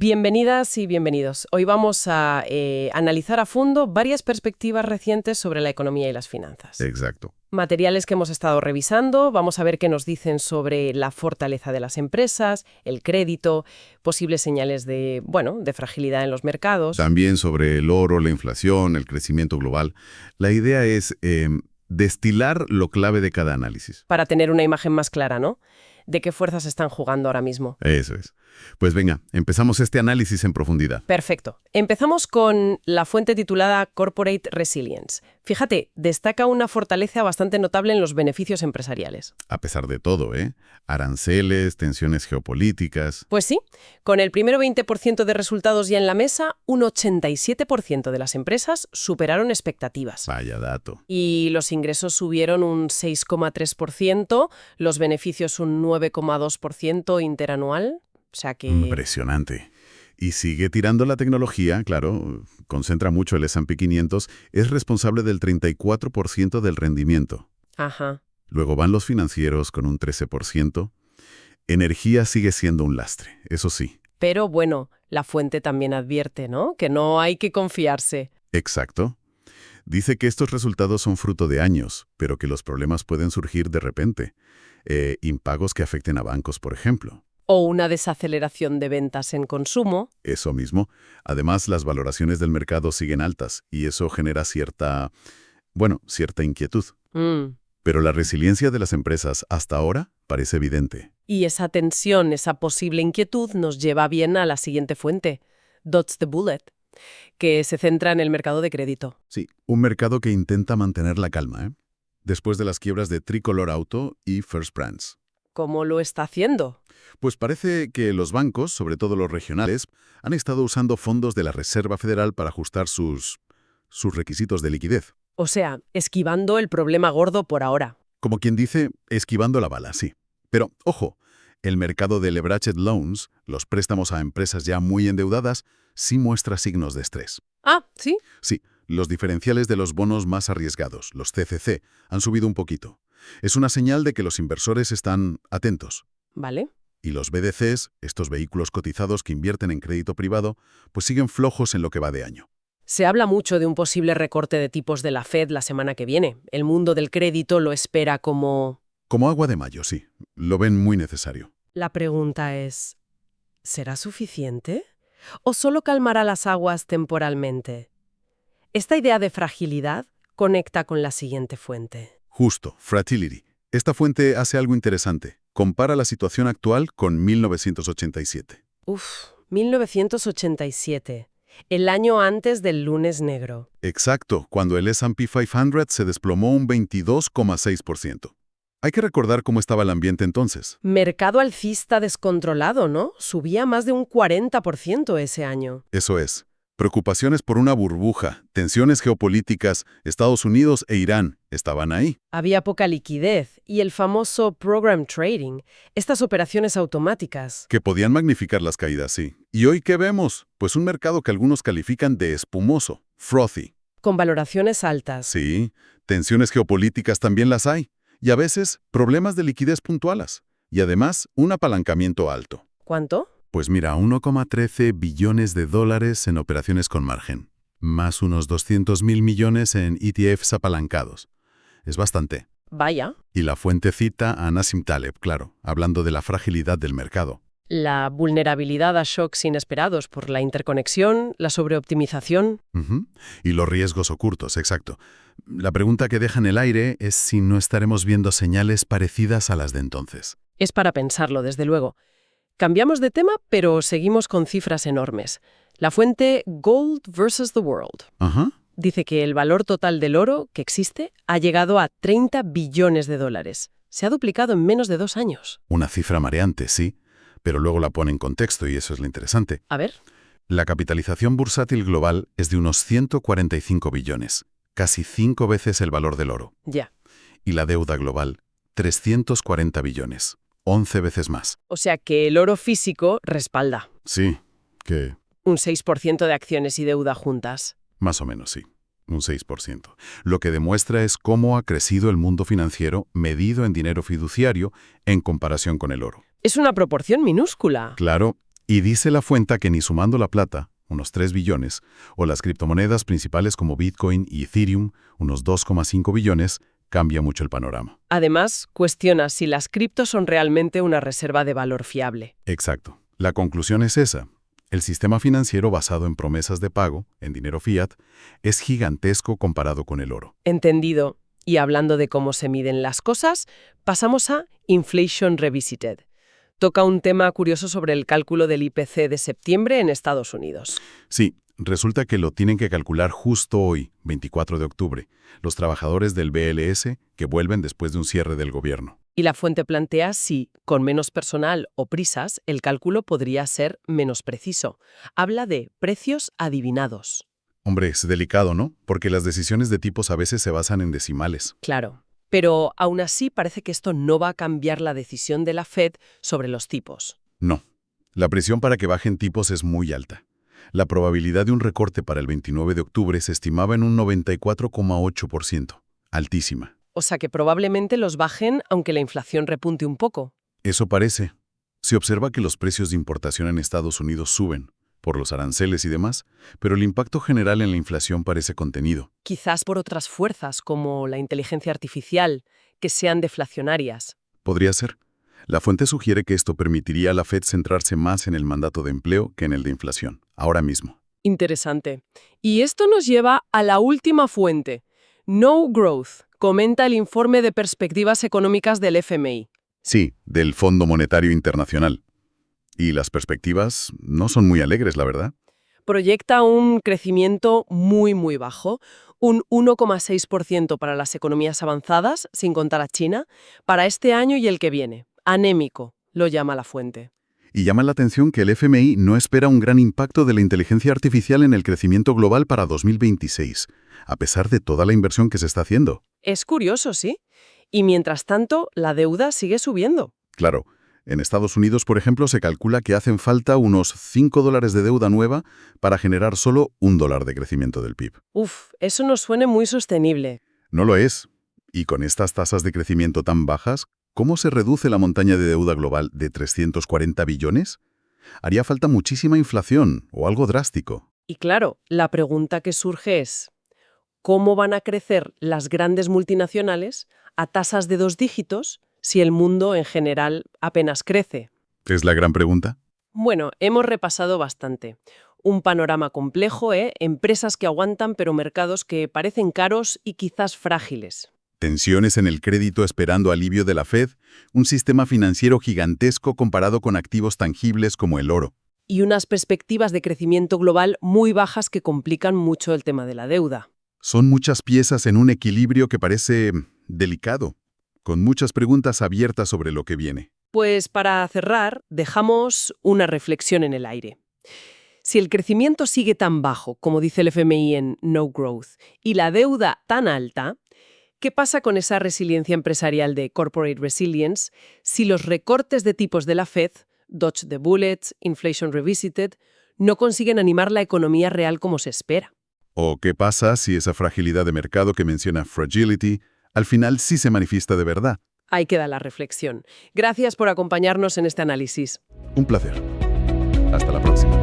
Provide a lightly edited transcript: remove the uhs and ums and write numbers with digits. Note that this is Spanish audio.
Bienvenidas y bienvenidos. Hoy vamos a analizar a fondo varias perspectivas recientes sobre la economía y las finanzas. Exacto. Materiales que hemos estado revisando, vamos a ver qué nos dicen sobre la fortaleza de las empresas, el crédito, posibles señales de fragilidad en los mercados. También sobre el oro, la inflación, el crecimiento global. La idea es destilar lo clave de cada análisis. Para tener una imagen más clara, ¿no? De qué fuerzas están jugando ahora mismo. Eso es. Pues venga, empezamos este análisis en profundidad. Perfecto. Empezamos con la fuente titulada Corporate Resilience. Fíjate, destaca una fortaleza bastante notable en los beneficios empresariales. A pesar de todo, aranceles, tensiones geopolíticas. Pues sí, con el primero 20% de resultados ya en la mesa, un 87% de las empresas superaron expectativas. Vaya dato. Y los ingresos subieron un 6,3%, los beneficios un 9,2% interanual. O sea que... Impresionante. Y sigue tirando la tecnología, claro, concentra mucho el S&P 500, es responsable del 34% del rendimiento. Ajá. Luego van los financieros con un 13%. Energía sigue siendo un lastre, eso sí. Pero bueno, la fuente también advierte, ¿no? Que no hay que confiarse. Exacto. Dice que estos resultados son fruto de años, pero que los problemas pueden surgir de repente. Impagos que afecten a bancos, por ejemplo. O una desaceleración de ventas en consumo. Eso mismo. Además, las valoraciones del mercado siguen altas y eso genera cierta inquietud. Pero la resiliencia de las empresas hasta ahora parece evidente. Y esa tensión, esa posible inquietud nos lleva bien a la siguiente fuente, Dodge the Bullet, que se centra en el mercado de crédito. Sí, un mercado que intenta mantener la calma, después de las quiebras de Tricolor Auto y First Brands. ¿Cómo lo está haciendo? Pues parece que los bancos, sobre todo los regionales, han estado usando fondos de la Reserva Federal para ajustar sus requisitos de liquidez. O sea, esquivando el problema gordo por ahora. Como quien dice, esquivando la bala, sí. Pero, ojo, el mercado de leveraged loans, los préstamos a empresas ya muy endeudadas, sí muestra signos de estrés. Ah, ¿sí? Sí, los diferenciales de los bonos más arriesgados, los CCC, han subido un poquito. Es una señal de que los inversores están atentos. Vale. Y los BDCs, estos vehículos cotizados que invierten en crédito privado, pues siguen flojos en lo que va de año. Se habla mucho de un posible recorte de tipos de la Fed la semana que viene. El mundo del crédito lo espera como... Como agua de mayo, sí. Lo ven muy necesario. La pregunta es, ¿será suficiente? ¿O solo calmará las aguas temporalmente? Esta idea de fragilidad conecta con la siguiente fuente. Justo, Fragility. Esta fuente hace algo interesante. Compara la situación actual con 1987. 1987. El año antes del lunes negro. Exacto, cuando el S&P 500 se desplomó un 22,6%. Hay que recordar cómo estaba el ambiente entonces. Mercado alcista descontrolado, ¿no? Subía más de un 40% ese año. Eso es. Preocupaciones por una burbuja, tensiones geopolíticas, Estados Unidos e Irán estaban ahí. Había poca liquidez y el famoso program trading, estas operaciones automáticas. Que podían magnificar las caídas, sí. ¿Y hoy qué vemos? Pues un mercado que algunos califican de espumoso, frothy. Con valoraciones altas. Sí, tensiones geopolíticas también las hay. Y a veces, problemas de liquidez puntuales. Y además, un apalancamiento alto. ¿Cuánto? Pues mira, 1,13 billones de dólares en operaciones con margen, más unos 200.000 millones en ETFs apalancados. Es bastante. Vaya. Y la fuente cita a Nassim Taleb, claro, hablando de la fragilidad del mercado. La vulnerabilidad a shocks inesperados por la interconexión, la sobreoptimización. Y los riesgos ocultos, exacto. La pregunta que deja en el aire es si no estaremos viendo señales parecidas a las de entonces. Es para pensarlo, desde luego. Cambiamos de tema, pero seguimos con cifras enormes. La fuente Gold vs. the World dice que el valor total del oro que existe ha llegado a 30 billones de dólares. Se ha duplicado en menos de 2 años. Una cifra mareante, sí, pero luego la pone en contexto y eso es lo interesante. A ver. La capitalización bursátil global es de unos 145 billones, casi 5 veces el valor del oro. Ya. Y la deuda global, 340 billones. 11 veces más. O sea que el oro físico respalda. Sí, que... Un 6% de acciones y deuda juntas. Más o menos, sí. Un 6%. Lo que demuestra es cómo ha crecido el mundo financiero medido en dinero fiduciario en comparación con el oro. Es una proporción minúscula. Claro, Y dice la fuente que ni sumando la plata, unos 3 billones, o las criptomonedas principales como Bitcoin y Ethereum, unos 2,5 billones, cambia mucho el panorama. Además, cuestiona si las criptos son realmente una reserva de valor fiable. Exacto. La conclusión es esa. El sistema financiero basado en promesas de pago, en dinero fiat, es gigantesco comparado con el oro. Entendido. Y hablando de cómo se miden las cosas, pasamos a Inflation Revisited. Toca un tema curioso sobre el cálculo del IPC de septiembre en Estados Unidos. Sí, resulta que lo tienen que calcular justo hoy, 24 de octubre, los trabajadores del BLS que vuelven después de un cierre del gobierno. Y la fuente plantea si, con menos personal o prisas, el cálculo podría ser menos preciso. Habla de precios adivinados. Hombre, es delicado, ¿no? Porque las decisiones de tipos a veces se basan en decimales. Claro. Pero aún así parece que esto no va a cambiar la decisión de la Fed sobre los tipos. No. La presión para que bajen tipos es muy alta. La probabilidad de un recorte para el 29 de octubre se estimaba en un 94,8%. Altísima. O sea que probablemente los bajen aunque la inflación repunte un poco. Eso parece. Se observa que los precios de importación en Estados Unidos suben, por los aranceles y demás, pero el impacto general en la inflación parece contenido. Quizás por otras fuerzas, como la inteligencia artificial, que sean deflacionarias. Podría ser. La fuente sugiere que esto permitiría a la Fed centrarse más en el mandato de empleo que en el de inflación, ahora mismo. Interesante. Y esto nos lleva a la última fuente. No Growth, comenta el informe de perspectivas económicas del FMI. Sí, del Fondo Monetario Internacional. Y las perspectivas no son muy alegres, la verdad. Proyecta un crecimiento muy bajo, un 1,6% para las economías avanzadas, sin contar a China, para este año y el que viene. Anémico, lo llama la fuente. Y llama la atención que el FMI no espera un gran impacto de la inteligencia artificial en el crecimiento global para 2026, a pesar de toda la inversión que se está haciendo. Es curioso, ¿sí? Y mientras tanto, la deuda sigue subiendo. Claro. En Estados Unidos, por ejemplo, se calcula que hacen falta unos $5 de deuda nueva para generar solo $1 de crecimiento del PIB. Eso no suena muy sostenible. No lo es. Y con estas tasas de crecimiento tan bajas, ¿cómo se reduce la montaña de deuda global de 340 billones? Haría falta muchísima inflación o algo drástico. Y claro, la pregunta que surge es, ¿cómo van a crecer las grandes multinacionales a tasas de 2 dígitos si el mundo en general apenas crece? ¿Es la gran pregunta? Bueno, hemos repasado bastante. Un panorama complejo, empresas que aguantan pero mercados que parecen caros y quizás frágiles. Tensiones en el crédito esperando alivio de la Fed, un sistema financiero gigantesco comparado con activos tangibles como el oro. Y unas perspectivas de crecimiento global muy bajas que complican mucho el tema de la deuda. Son muchas piezas en un equilibrio que parece delicado, con muchas preguntas abiertas sobre lo que viene. Pues para cerrar, dejamos una reflexión en el aire. Si el crecimiento sigue tan bajo, como dice el FMI en No Growth, y la deuda tan alta, ¿qué pasa con esa resiliencia empresarial de Corporate Resilience si los recortes de tipos de la Fed, Dodge the Bullet, Inflation Revisited, no consiguen animar la economía real como se espera? ¿O qué pasa si esa fragilidad de mercado que menciona Fragility al final sí se manifiesta de verdad? Ahí queda la reflexión. Gracias por acompañarnos en este análisis. Un placer. Hasta la próxima.